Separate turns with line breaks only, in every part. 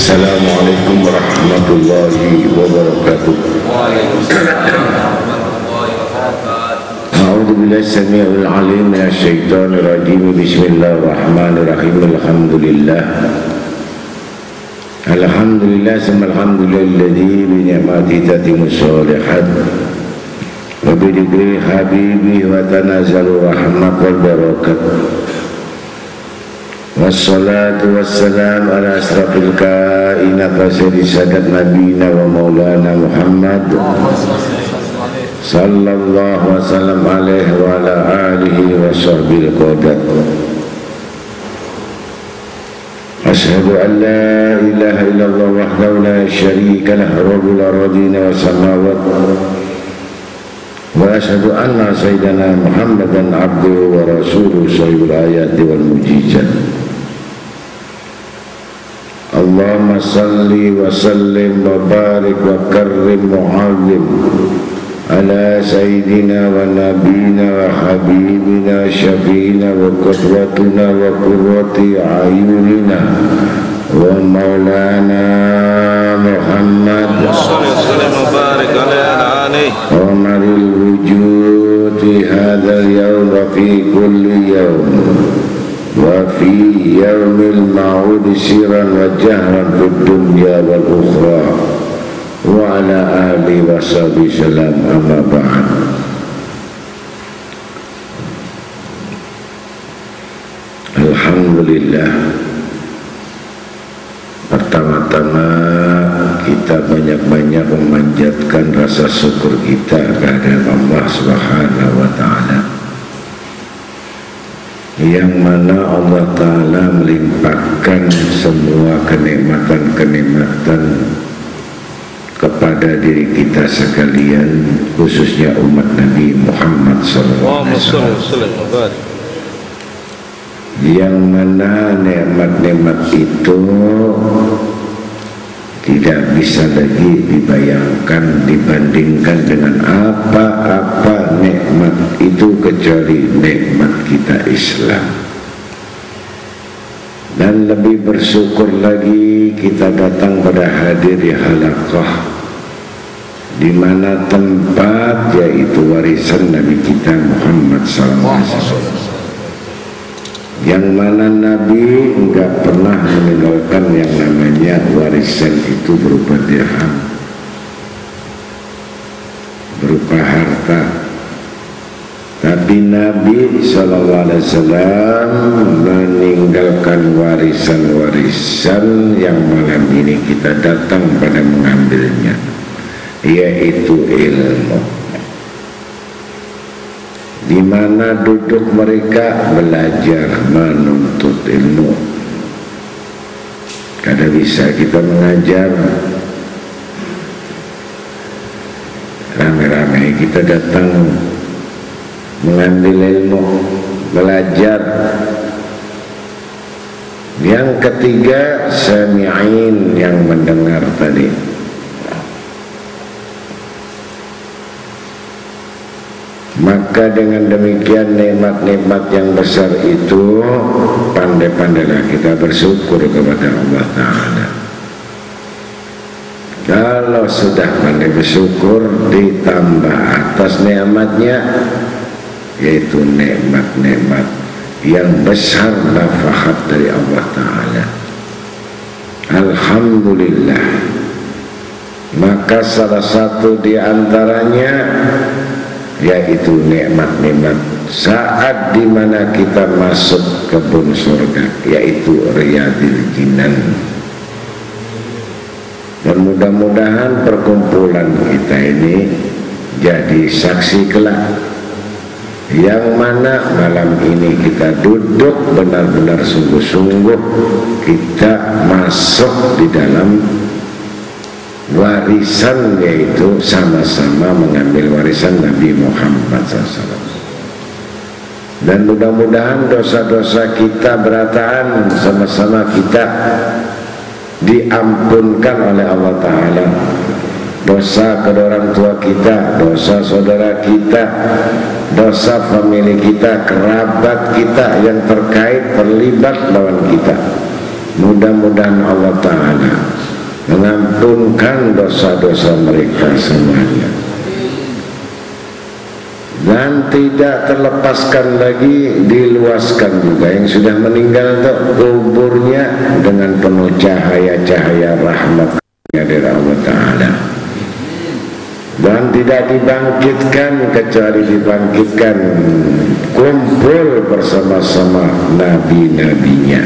Assalamualaikum warahmatullahi wabarakatuh. A'udzubillahi samii'il 'aliim minasyaitonir rajiim. Bismillahirrahmanirrahim. Alhamdulillah summa alhamdulilladzi bi ni'matihi tatimmus shalihat wa bi dzikri habibi wa tanazzalu rahmat wal barakat. Wassalatu wassalamu ala asrafil kainat wa sayyidi sadat nabiyina wa maulana Muhammad sallallahu wasallam alaihi wa ala alihi wa sahbihi qadat. Asyhadu an la ilaha illallah wahdahu la syarika lah rabbul ardina was samawati wa asyhadu anna sayyidana Muhammadan abduhu wa rasuluhu sayyidul ayati wal mujizat. Allahumma salli wa sallim wa barik wa karrim wa azim ala sayyidina wa nabiyina wa habibina syafiina wa qudwatuna wa qurrati ayunina wa maulana Muhammad sallallahu wa barik ala alihi wa maril wujud fi hadzal yawm wa fi kulli yawm wa fi yaumil ma'ud siran wa jahran fid dunya wal ukhra wa ala alihi wa sahbihi salam amma ba'd. Alhamdulillah, pertama-tama kita banyak-banyak memanjatkan rasa syukur kita kepada Allah Subhanahu wa ta'ala, yang mana Allah Ta'ala melimpahkan semua kenikmatan-kenikmatan kepada diri kita sekalian, khususnya umat Nabi Muhammad SAW, yang mana nikmat-nikmat itu tidak bisa lagi dibayangkan, dibandingkan dengan apa-apa nikmat itu kecuali nikmat kita Islam. Dan lebih bersyukur lagi kita datang pada hadir di halaqah, di mana tempat yaitu warisan Nabi kita Muhammad SAW, yang mana Nabi enggak pernah meninggalkan yang namanya warisan itu berupa dirham, berupa harta. Tapi Nabi SAW meninggalkan warisan-warisan yang malam ini kita datang pada mengambilnya, yaitu ilmu, di mana duduk mereka belajar menuntut ilmu. Kada bisa kita mengajar rame-rame, kita datang mengambil ilmu, belajar. Yang ketiga, sami'in, yang mendengar tadi. Maka dengan demikian nikmat-nikmat yang besar itu, pandai-pandailah kita bersyukur kepada Allah Ta'ala. Kalau sudah pandai bersyukur, ditambah atas nikmatnya, yaitu nikmat-nikmat yang besar nafahat dari Allah Ta'ala. Alhamdulillah. Maka salah satu di antaranya yaitu nikmat-nikmat saat dimana kita masuk kebun surga, yaitu Riyadil Jinan. Dan mudah-mudahan perkumpulan kita ini jadi saksi kelak, yang mana malam ini kita duduk benar-benar sungguh-sungguh kita masuk di dalam warisan, yaitu sama-sama mengambil warisan Nabi Muhammad SAW. Dan mudah-mudahan dosa-dosa kita berataan sama-sama kita diampunkan oleh Allah Ta'ala. Dosa kedua orang tua kita, dosa saudara kita, dosa famili kita, kerabat kita yang terkait terlibat lawan kita. Mudah-mudahan Allah Ta'ala mengampunkan dosa-dosa mereka semuanya. Dan tidak terlepaskan lagi, diluaskan juga yang sudah meninggal untuk kuburnya dengan penuh cahaya-cahaya rahmat dari Allah Ta'ala. Dan tidak dibangkitkan kecuali dibangkitkan kumpul bersama-sama nabi-nabinya,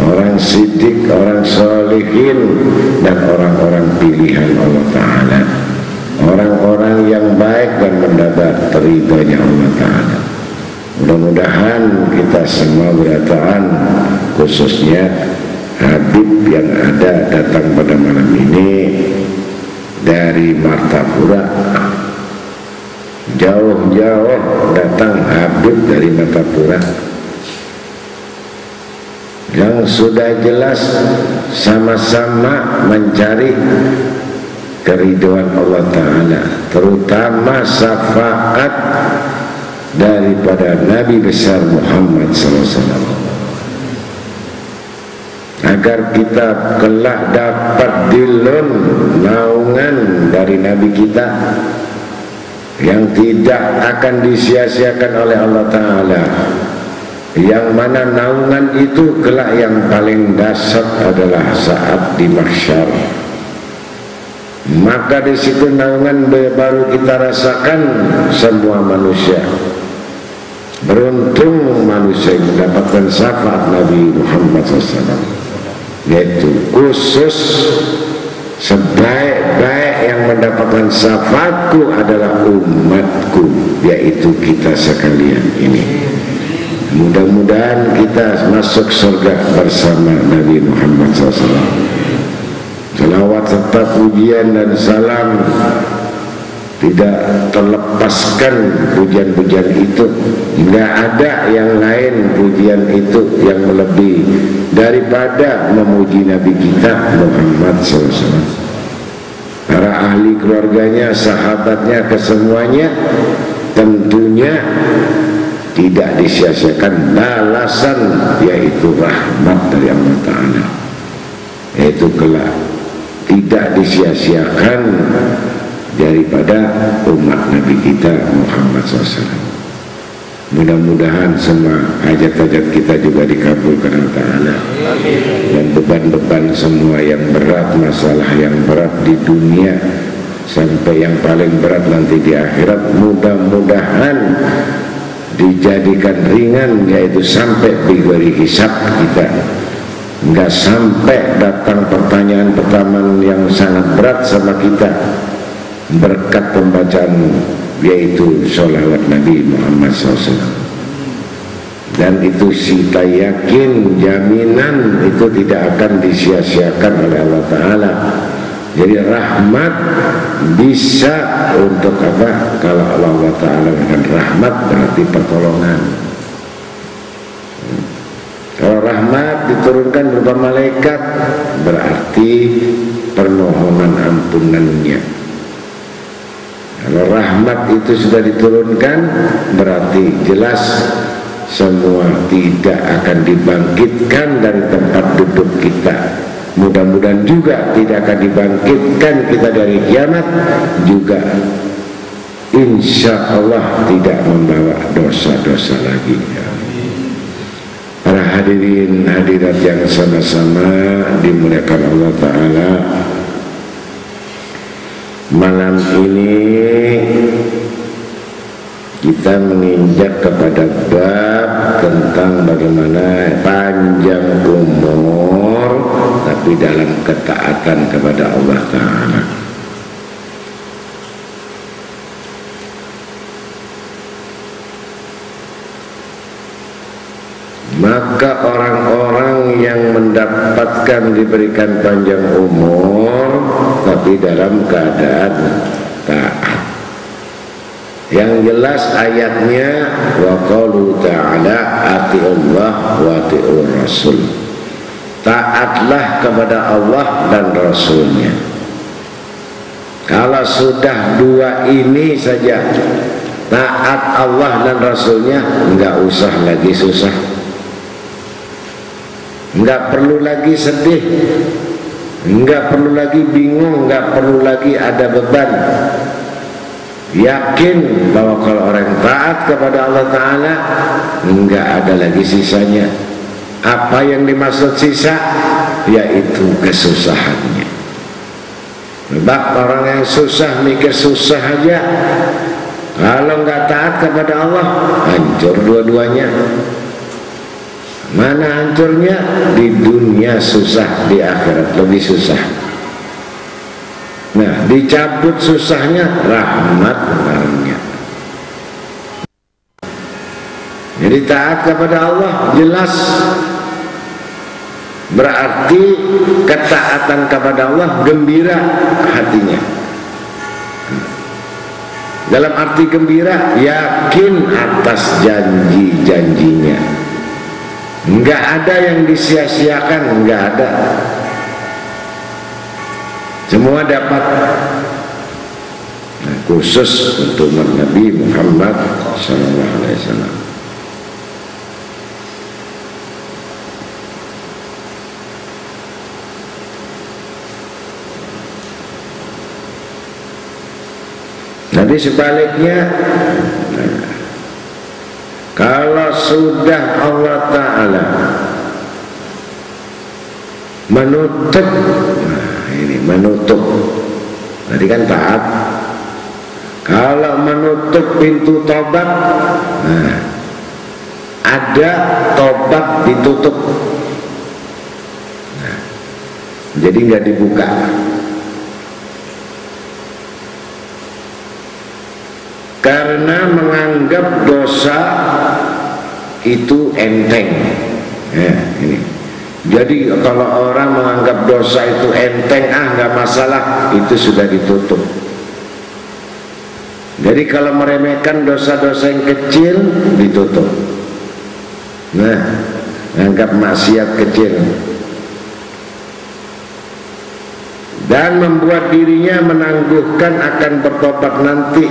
orang siddiq, orang solihin, dan orang-orang pilihan Allah Ta'ala, orang-orang yang baik dan mendapat ridhonya Allah Ta'ala. Mudah-mudahan kita semua berataan, khususnya Habib yang ada datang pada malam ini dari Martapura, jauh-jauh datang Habib dari Martapura, yang sudah jelas sama-sama mencari keridhaan Allah Ta'ala, terutama syafaat daripada Nabi besar Muhammad SAW, agar kita kelak dapat dilun naungan dari Nabi kita yang tidak akan disia-siakan oleh Allah Ta'ala, yang mana naungan itu kelak yang paling dasar adalah saat di mahsyar. Maka di situ naungan baru kita rasakan semua manusia. Beruntung manusia yang mendapatkan syafaat Nabi Muhammad SAW, yaitu khusus sebaik-baik yang mendapatkan syafaatku adalah umatku, yaitu kita sekalian ini. Mudah-mudahan kita masuk surga bersama Nabi Muhammad SAW. Salawat serta pujian dan salam tidak terlepaskan pujian-pujian itu. Tidak ada yang lain pujian itu yang lebih daripada memuji Nabi kita Muhammad SAW, para ahli keluarganya, sahabatnya, kesemuanya. Tentunya tidak disia-siakan balasan, yaitu rahmat dari Allah Ta'ala, yaitu kelak tidak disia-siakan daripada umat Nabi kita Muhammad SAW. Mudah-mudahan semua hajat-hajat kita juga dikabulkan Allah Ta'ala, dan beban-beban semua yang berat, masalah yang berat di dunia sampai yang paling berat nanti di akhirat, mudah-mudahan dijadikan ringan, yaitu sampai bigori hisab kita, nggak sampai datang pertanyaan-pertanyaan yang sangat berat sama kita berkat pembacaan yaitu sholawat Nabi Muhammad SAW. Dan itu kita yakin, jaminan itu tidak akan disia-siakan oleh Allah Ta'ala. Jadi rahmat bisa untuk apa? Kalau Allah Ta'ala dengan rahmat berarti pertolongan. Kalau rahmat diturunkan berupa malaikat berarti permohonan ampunannya. Kalau rahmat itu sudah diturunkan berarti jelas semua tidak akan dibangkitkan dari tempat duduk kita. Mudah-mudahan juga tidak akan dibangkitkan kita dari kiamat juga, insya Allah tidak membawa dosa-dosa lagi. Para hadirin hadirat yang sama-sama dimuliakan Allah Ta'ala, malam ini kita menginjak kepada bab tentang bagaimana panjang umur tapi dalam ketaatan kepada Allah Ta'ala. Maka orang-orang yang mendapatkan diberikan panjang umur tapi dalam keadaan taat, yang jelas ayatnya wa qalu ta'ala atiullah wa atiur rasul, taatlah kepada Allah dan Rasulnya. Kalau sudah dua ini saja, taat Allah dan Rasulnya, enggak usah lagi susah, enggak perlu lagi sedih, enggak perlu lagi bingung, enggak perlu lagi ada beban. Yakin bahwa kalau orang taat kepada Allah Ta'ala enggak ada lagi sisanya. Apa yang dimaksud sisa? Yaitu kesusahannya. Sebab orang yang susah mikir susah aja, kalau enggak taat kepada Allah hancur dua-duanya. Mana hancurnya? Di dunia susah, di akhirat lebih susah. Nah, dicabut susahnya, rahmat barangnya. Jadi taat kepada Allah jelas berarti ketaatan kepada Allah gembira hatinya. Dalam arti gembira, yakin atas janji-janjinya. Enggak ada yang disia-siakan, enggak ada. Semua dapat. Nah, khusus untuk Nabi Muhammad SAW. Nanti sebaliknya, kalau sudah Allah Ta'ala menutup, ini menutup, tadi kan taat. Kalau menutup pintu tobat, nah, ada tobat ditutup, nah, jadi nggak dibuka. Karena menganggap dosa itu enteng, ya, ini. Jadi kalau orang menganggap dosa itu enteng, nggak masalah, itu sudah ditutup. Jadi kalau meremehkan dosa-dosa yang kecil, ditutup. Nah, anggap maksiat kecil dan membuat dirinya menangguhkan akan bertobat nanti.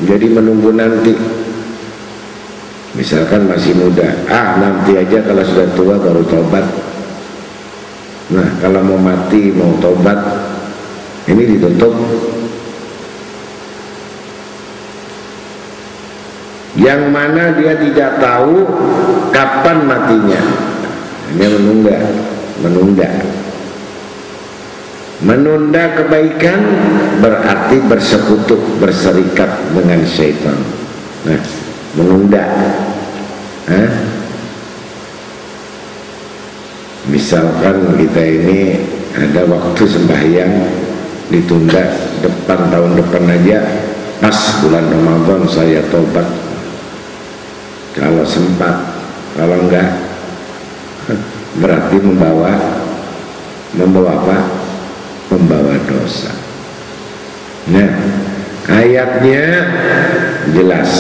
Jadi menunggu nanti. Misalkan masih muda, nanti aja kalau sudah tua baru tobat. Nah, kalau mau mati, mau tobat, ini ditutup. Yang mana dia tidak tahu kapan matinya, hanya menunda kebaikan berarti bersekutu, berserikat dengan syaitan. Nah, menunda. Misalkan kita ini ada waktu sembahyang ditunda tahun depan aja, pas bulan Ramadan saya tobat kalau sempat, kalau enggak berarti membawa apa? Membawa dosa. Nah, ayatnya jelas.